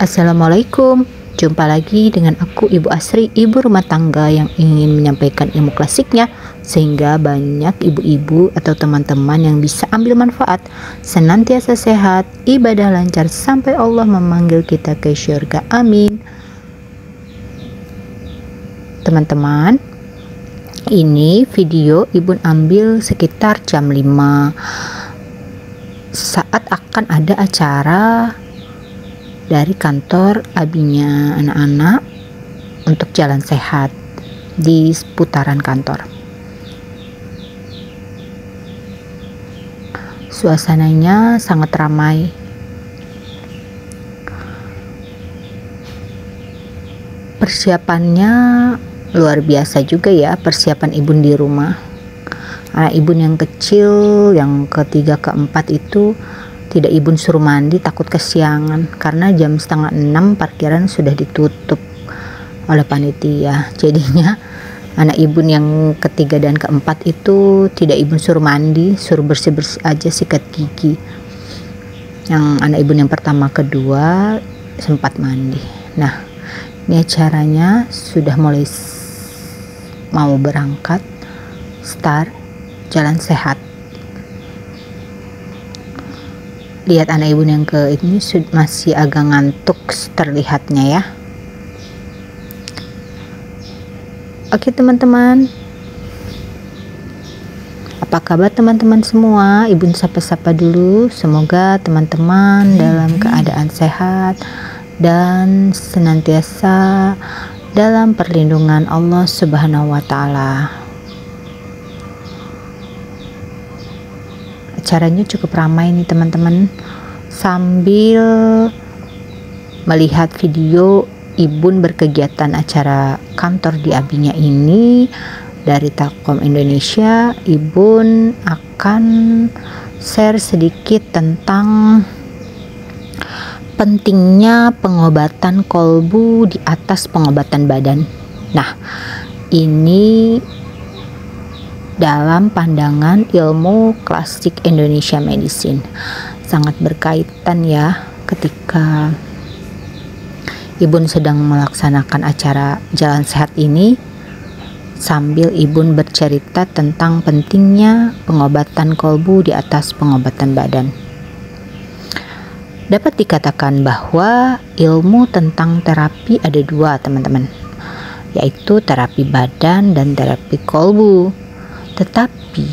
Assalamualaikum, jumpa lagi dengan aku Ibu Asri, ibu rumah tangga yang ingin menyampaikan ilmu klasiknya sehingga banyak ibu-ibu atau teman-teman yang bisa ambil manfaat, senantiasa sehat, ibadah lancar sampai Allah memanggil kita ke syurga. Amin. Teman-teman, ini video Ibu ambil sekitar jam 5 saat akan ada acara dari kantor abinya anak-anak untuk jalan sehat di seputaran kantor. Suasananya sangat ramai. Persiapannya luar biasa juga ya, persiapan ibu di rumah. Anak ibu yang kecil, yang ketiga keempat itu tidak ibu suruh mandi, takut kesiangan karena jam 5:30 parkiran sudah ditutup oleh panitia. Jadinya anak ibu yang ketiga dan keempat itu tidak ibu suruh mandi, suruh bersih-bersih aja, sikat gigi. Yang anak ibu yang pertama kedua sempat mandi. Nah, ini acaranya sudah mulai mau berangkat, start jalan sehat. Lihat anak ibu yang ke ini masih agak ngantuk terlihatnya ya. Oke teman-teman, apa kabar teman-teman semua? Ibu sapa-sapa dulu. Semoga teman-teman dalam keadaan sehat dan senantiasa dalam perlindungan Allah Subhanahu wa Ta'ala. Acaranya cukup ramai nih teman-teman. Sambil melihat video Ibun berkegiatan acara kantor di abinya ini dari Telkom Indonesia, Ibun akan share sedikit tentang pentingnya pengobatan kolbu di atas pengobatan badan. Nah, ini dalam pandangan ilmu klasik Indonesia Medicine sangat berkaitan ya ketika Ibun sedang melaksanakan acara jalan sehat ini, sambil Ibun bercerita tentang pentingnya pengobatan kolbu di atas pengobatan badan. Dapat dikatakan bahwa ilmu tentang terapi ada dua teman-teman, yaitu terapi badan dan terapi kolbu. Tetapi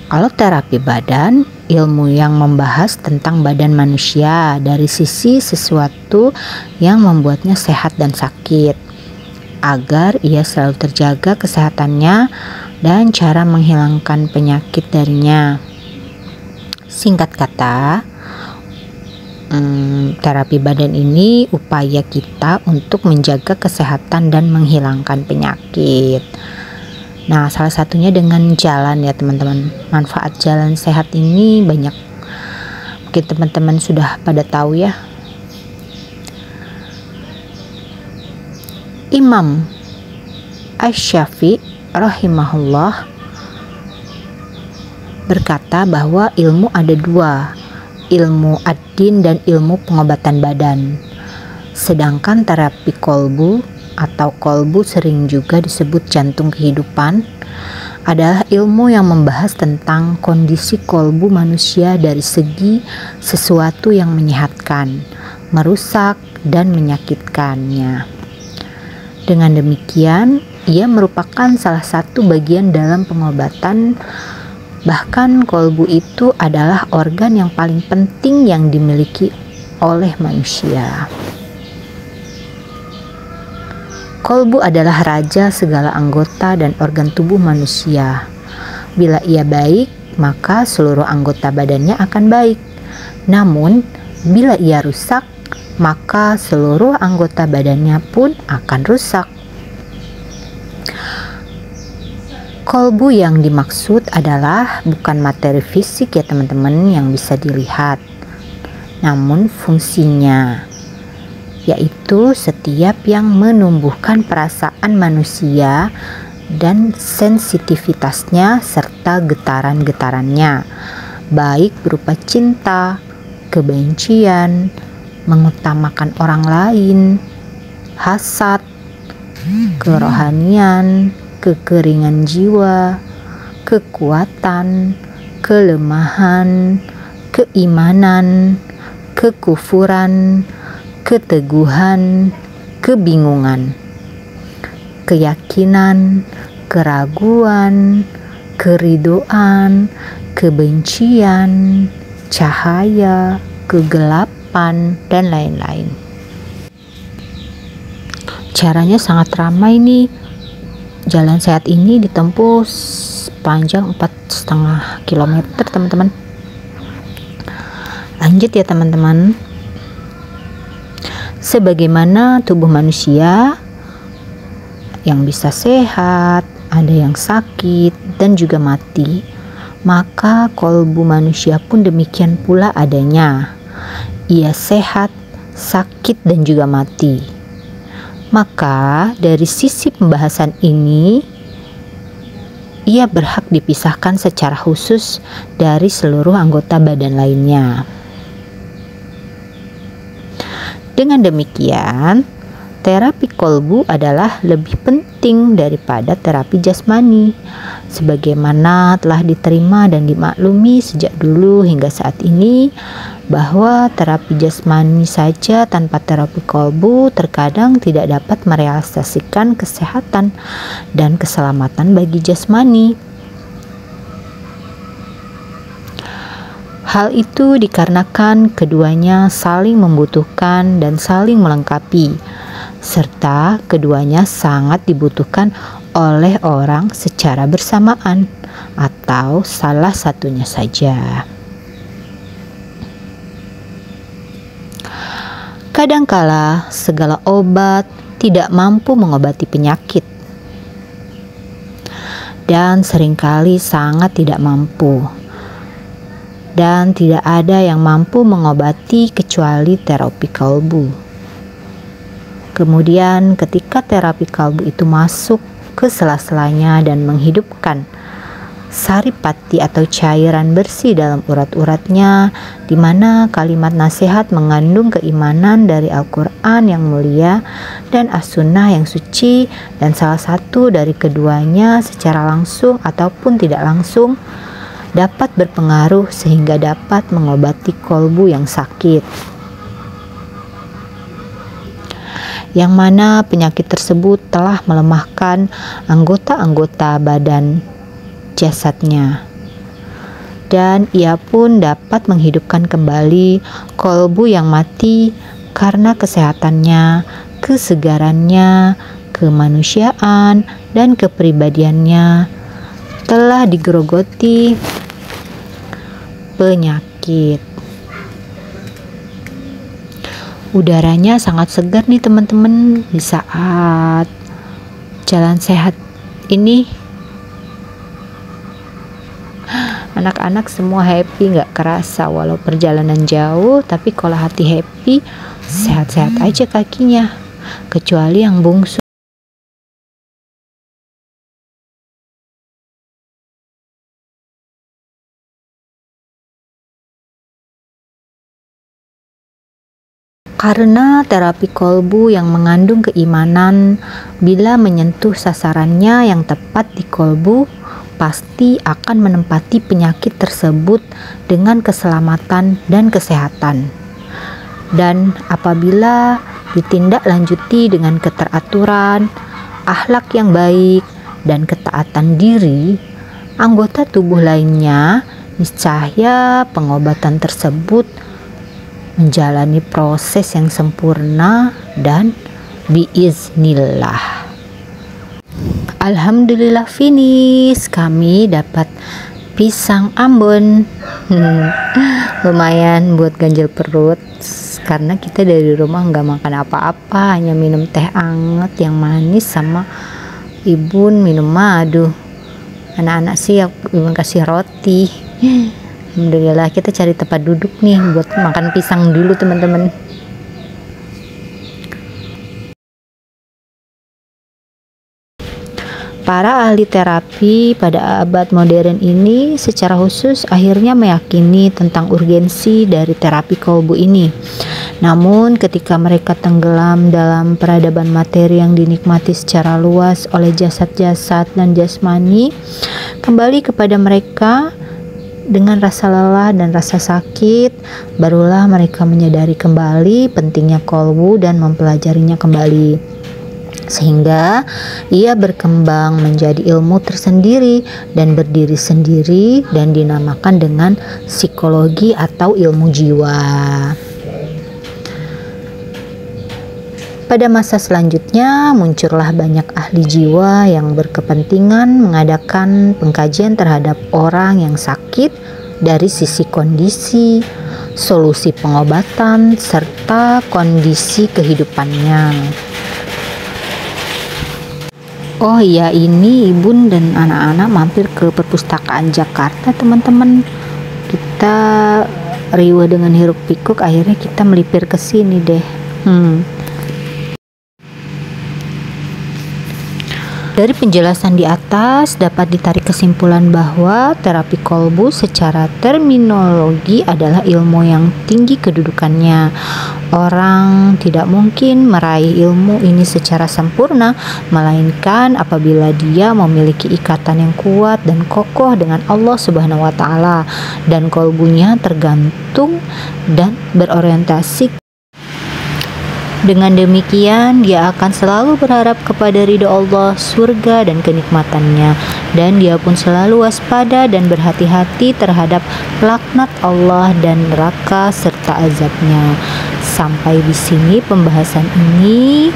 kalau terapi badan, ilmu yang membahas tentang badan manusia dari sisi sesuatu yang membuatnya sehat dan sakit, agar ia selalu terjaga kesehatannya dan cara menghilangkan penyakit darinya. Singkat kata, terapi badan ini upaya kita untuk menjaga kesehatan dan menghilangkan penyakit. Nah, salah satunya dengan jalan ya teman-teman. Manfaat jalan sehat ini banyak, mungkin teman-teman sudah pada tahu ya. Imam Asy-Syafi'i rahimahullah berkata bahwa ilmu ada dua, ilmu ad-din dan ilmu pengobatan badan. Sedangkan terapi kolbu atau kolbu sering juga disebut jantung kehidupan adalah ilmu yang membahas tentang kondisi kolbu manusia dari segi sesuatu yang menyehatkan, merusak, dan menyakitkannya. Dengan demikian, ia merupakan salah satu bagian dalam pengobatan. Bahkan kolbu itu adalah organ yang paling penting yang dimiliki oleh manusia. Kolbu adalah raja segala anggota dan organ tubuh manusia. Bila ia baik, maka seluruh anggota badannya akan baik. Namun, bila ia rusak, maka seluruh anggota badannya pun akan rusak. Kolbu yang dimaksud adalah bukan materi fisik ya teman-teman yang bisa dilihat, namun fungsinya, yaitu setiap yang menumbuhkan perasaan manusia dan sensitivitasnya serta getaran-getarannya, baik berupa cinta, kebencian, mengutamakan orang lain, hasad, kerohanian, kekeringan jiwa, kekuatan, kelemahan, keimanan, kekufuran, keteguhan, kebingungan, keyakinan, keraguan, keridoan, kebencian, cahaya, kegelapan, dan lain-lain. Caranya sangat ramai nih. Jalan sehat ini ditempuh sepanjang 4,5 km, teman-teman. Lanjut ya teman-teman. Sebagaimana tubuh manusia yang bisa sehat, ada yang sakit, dan juga mati, maka kolbu manusia pun demikian pula adanya. Ia sehat, sakit, dan juga mati. Maka dari sisi pembahasan ini, ia berhak dipisahkan secara khusus dari seluruh anggota badan lainnya. Dengan demikian, terapi kolbu adalah lebih penting daripada terapi jasmani, sebagaimana telah diterima dan dimaklumi sejak dulu hingga saat ini bahwa terapi jasmani saja tanpa terapi kolbu terkadang tidak dapat merealisasikan kesehatan dan keselamatan bagi jasmani. Hal itu dikarenakan keduanya saling membutuhkan dan saling melengkapi, serta keduanya sangat dibutuhkan oleh orang secara bersamaan atau salah satunya saja. Kadangkala segala obat tidak mampu mengobati penyakit, dan seringkali sangat tidak mampu. Dan tidak ada yang mampu mengobati kecuali terapi kolbu. Kemudian ketika terapi kolbu itu masuk ke sela-selanya dan menghidupkan saripati atau cairan bersih dalam urat-uratnya, di mana kalimat nasihat mengandung keimanan dari Al-Quran yang mulia dan As-Sunnah yang suci, dan salah satu dari keduanya secara langsung ataupun tidak langsung dapat berpengaruh sehingga dapat mengobati kolbu yang sakit, yang mana penyakit tersebut telah melemahkan anggota-anggota badan jasadnya, dan ia pun dapat menghidupkan kembali kolbu yang mati karena kesehatannya, kesegarannya, kemanusiaan, dan kepribadiannya telah digerogoti penyakit. Udaranya sangat segar nih teman-teman di saat jalan sehat ini. Anak-anak semua happy, gak kerasa walau perjalanan jauh, tapi kalau hati happy, sehat-sehat aja kakinya, kecuali yang bungsu. Karena terapi kolbu yang mengandung keimanan, bila menyentuh sasarannya yang tepat di kolbu, pasti akan menempati penyakit tersebut dengan keselamatan dan kesehatan. Dan apabila ditindaklanjuti dengan keteraturan, akhlak yang baik, dan ketaatan diri, anggota tubuh lainnya niscaya pengobatan tersebut menjalani proses yang sempurna dan biiznillah. Alhamdulillah finish, kami dapat pisang Ambon. Lumayan buat ganjel perut, karena kita dari rumah nggak makan apa-apa, hanya minum teh anget yang manis sama ibu minum madu. Anak-anak sih ibu kasih roti. Alhamdulillah, kita cari tempat duduk nih buat makan pisang dulu teman-teman. Para ahli terapi pada abad modern ini secara khusus akhirnya meyakini tentang urgensi dari terapi kolbu ini. Namun ketika mereka tenggelam dalam peradaban materi yang dinikmati secara luas oleh jasad-jasad dan jasmani, kembali kepada mereka dengan rasa lelah dan rasa sakit, barulah mereka menyadari kembali pentingnya kolbu dan mempelajarinya kembali. Sehingga ia berkembang menjadi ilmu tersendiri dan berdiri sendiri dan dinamakan dengan psikologi atau ilmu jiwa. Pada masa selanjutnya muncullah banyak ahli jiwa yang berkepentingan mengadakan pengkajian terhadap orang yang sakit dari sisi kondisi, solusi pengobatan, serta kondisi kehidupannya. Oh iya, ini Ibun dan anak-anak mampir ke perpustakaan Jakarta, teman-teman. Kita riweh dengan hiruk pikuk, akhirnya kita melipir ke sini deh. Dari penjelasan di atas dapat ditarik kesimpulan bahwa terapi kolbu secara terminologi adalah ilmu yang tinggi kedudukannya. Orang tidak mungkin meraih ilmu ini secara sempurna, melainkan apabila dia memiliki ikatan yang kuat dan kokoh dengan Allah Subhanahu wa Ta'ala, dan kolbunya tergantung dan berorientasi. Dengan demikian, dia akan selalu berharap kepada ridha Allah, surga, dan kenikmatannya. Dan dia pun selalu waspada dan berhati-hati terhadap laknat Allah dan neraka serta azabnya. Sampai di sini pembahasan ini.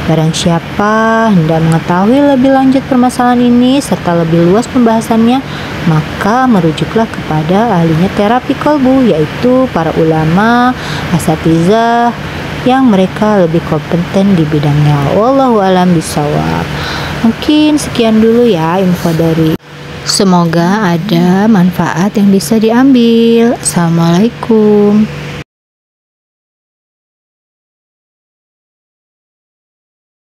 Barang siapa hendak mengetahui lebih lanjut permasalahan ini serta lebih luas pembahasannya, maka merujuklah kepada ahlinya terapi kolbu, yaitu para ulama, asatizah, yang mereka lebih kompeten di bidangnya. Wallahu a'lam bishawab. Mungkin sekian dulu ya info dari. Semoga ada manfaat yang bisa diambil. Assalamualaikum.